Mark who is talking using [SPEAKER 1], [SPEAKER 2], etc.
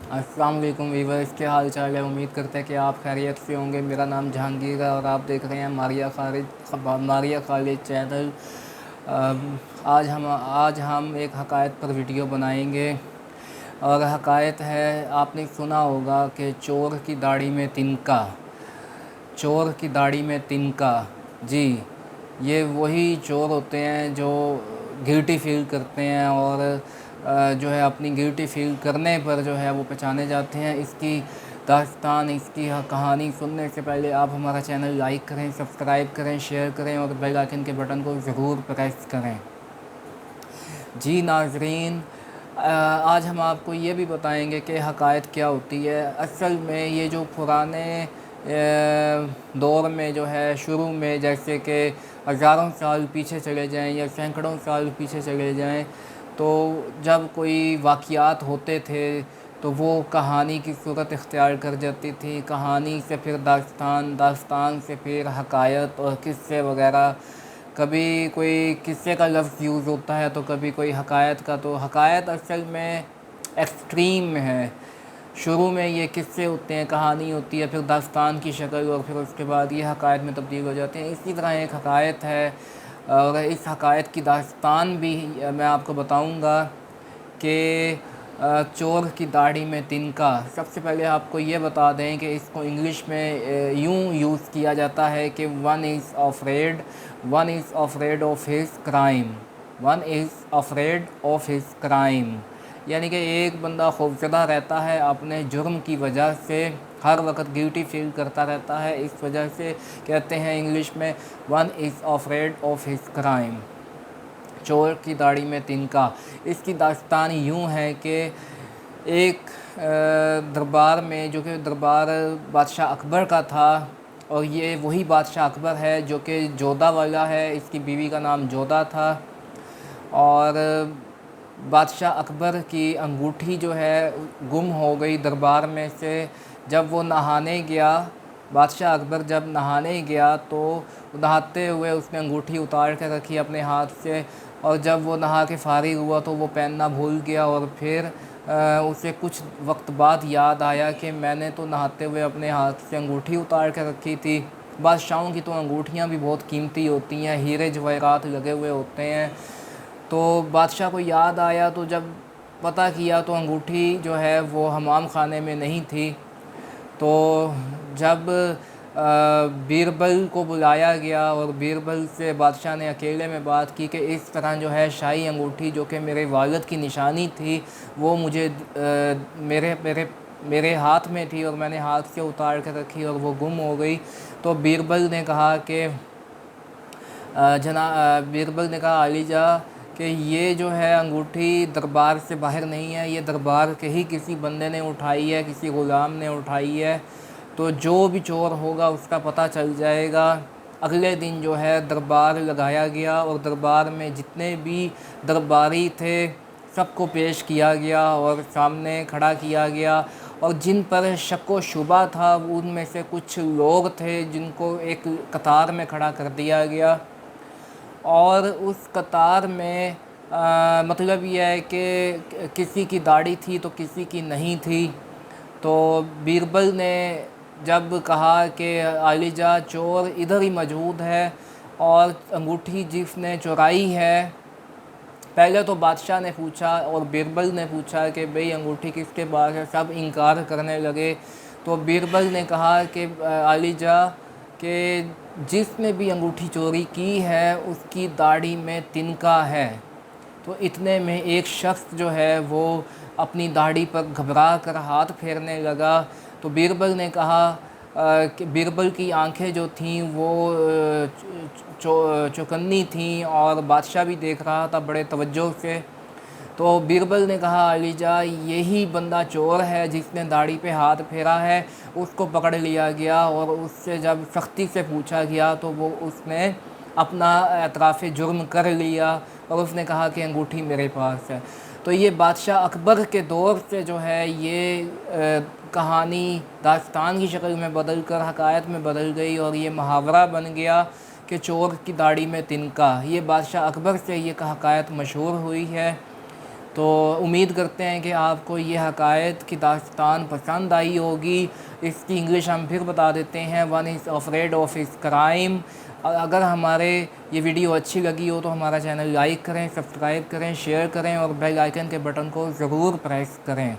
[SPEAKER 1] अस्सलाम वालेकुम वीवर्स, क्या हाल चाल है। उम्मीद करते हैं कि आप खैरियत से होंगे। मेरा नाम जहांगीर है और आप देख रहे हैं मारिया खालिद चैनल। आज हम एक हकायत पर वीडियो बनाएंगे और हकायत है, आपने सुना होगा कि चोर की दाढ़ी में तिनका। चोर की दाढ़ी में तिनका, जी, ये वही चोर होते हैं जो गिल्टी फील करते हैं और जो है अपनी गिल्टी फील करने पर जो है वो पहचाने जाते हैं। इसकी दास्तान, इसकी कहानी सुनने से पहले आप हमारा चैनल लाइक करें, सब्सक्राइब करें, शेयर करें और बेल आइकन के बटन को ज़रूर प्रेस करें। जी नाज़रीन, आज हम आपको ये भी बताएंगे कि हकायत क्या होती है। असल में ये जो पुराने दौर में जो है, शुरू में, जैसे कि हज़ारों साल पीछे चले जाएं या सैकड़ों साल पीछे चले जाएं, तो जब कोई वाक़यात होते थे तो वो कहानी की सूरत इख्तियार कर जाती थी। कहानी से फिर दास्तान, दास्तान से फिर हकायत और किस्से वगैरह। कभी कोई किस्से का लफ्ज़ यूज़ होता है तो कभी कोई हकायत का। तो हकायत असल में एक्सट्रीम में है। शुरू में ये किस्से होते हैं, कहानी होती है, फिर दास्तान की शक्ल और फिर उसके बाद ये हकायत में तब्दील हो जाते हैं। इसी तरह एक हकायत है और इस हकायत की दास्तान भी मैं आपको बताऊंगा कि चोर की दाढ़ी में तिनका। सबसे पहले आपको ये बता दें कि इसको इंग्लिश में यूँ यूज़ किया जाता है कि one is afraid of his crime. One is afraid of his crime, यानी कि एक बंदा खौफज़दा रहता है अपने जुर्म की वजह से, हर वक्त गिल्टी फील करता रहता है। इस वजह से कहते हैं इंग्लिश में one is afraid of his crime. चोर की दाढ़ी में तिनका। इसकी दास्तान यूँ है कि एक दरबार में, जो कि दरबार बादशाह अकबर का था, और ये वही बादशाह अकबर है जो कि जोधा वाला है। इसकी बीवी का नाम जोधा था। और बादशाह अकबर की अंगूठी जो है गुम हो गई दरबार में से। जब वो नहाने गया, बादशाह अकबर जब नहाने गया तो नहाते हुए उसने अंगूठी उतार कर रखी अपने हाथ से, और जब वो नहा के फारिग हुआ तो वो पहनना भूल गया। और फिर उसे कुछ वक्त बाद याद आया कि मैंने तो नहाते हुए अपने हाथ से अंगूठी उतार कर रखी थी। बादशाहों की तो अंगूठियाँ भी बहुत कीमती होती हैं, हीरे जवाहरात लगे हुए होते हैं। तो बादशाह को याद आया, तो जब पता किया तो अंगूठी जो है वो हमाम खाने में नहीं थी। तो जब बीरबल को बुलाया गया और बीरबल से बादशाह ने अकेले में बात की कि इस तरह जो है शाही अंगूठी जो कि मेरे वालिद की निशानी थी वो मुझे मेरे मेरे मेरे हाथ में थी और मैंने हाथ से उतार कर रखी और वो गुम हो गई। तो बीरबल ने कहा आलीजा कि ये जो है अंगूठी दरबार से बाहर नहीं है, ये दरबार के ही किसी बंदे ने उठाई है, किसी ग़ुलाम ने उठाई है। तो जो भी चोर होगा उसका पता चल जाएगा। अगले दिन जो है दरबार लगाया गया और दरबार में जितने भी दरबारी थे सबको पेश किया गया और सामने खड़ा किया गया। और जिन पर शक व शुबा था उनमें से कुछ लोग थे जिनको एक कतार में खड़ा कर दिया गया। और उस कतार में मतलब यह है कि किसी की दाढ़ी थी तो किसी की नहीं थी। तो बीरबल ने जब कहा कि आलिजा चोर इधर ही मौजूद है और अंगूठी जिसने चुराई है, पहले तो बादशाह ने पूछा और बीरबल ने पूछा कि भाई अंगूठी किसके पास है, सब इनकार करने लगे। तो बीरबल ने कहा कि आलिजा कि जिसने भी अंगूठी चोरी की है उसकी दाढ़ी में तिनका है। तो इतने में एक शख्स जो है वो अपनी दाढ़ी पर घबरा कर हाथ फेरने लगा। तो बीरबल ने कहा कि बीरबल की आंखें जो थीं वो चौकन्नी थीं और बादशाह भी देख रहा था बड़े तवज्जो से। तो बीरबल ने कहा अलीजा यही बंदा चोर है जिसने दाढ़ी पे हाथ फेरा है। उसको पकड़ लिया गया और उससे जब सख्ती से पूछा गया तो वो उसने अपना एतराफ़ जुर्म कर लिया और उसने कहा कि अंगूठी मेरे पास है। तो ये बादशाह अकबर के दौर से जो है ये कहानी दास्तान की शक्ल में बदल कर हकायत में बदल गई और ये मुहावरा बन गया कि चोर की दाढ़ी में तिनका। ये बादशाह अकबर से ये हकायत मशहूर हुई है। تو امید کرتے ہیں کہ آپ کو یہ حقائق کی داستان پسند آئی ہوگی۔ اس کی انگلش ہم پھر بتا دیتے ہیں، one is afraid of his crime. اگر ہمارے یہ ویڈیو اچھی لگی ہو تو ہمارا چینل لائک کریں، سبسکرائب کریں، شیئر کریں اور بیل آئیکن کے بٹن کو ضرور پریس کریں۔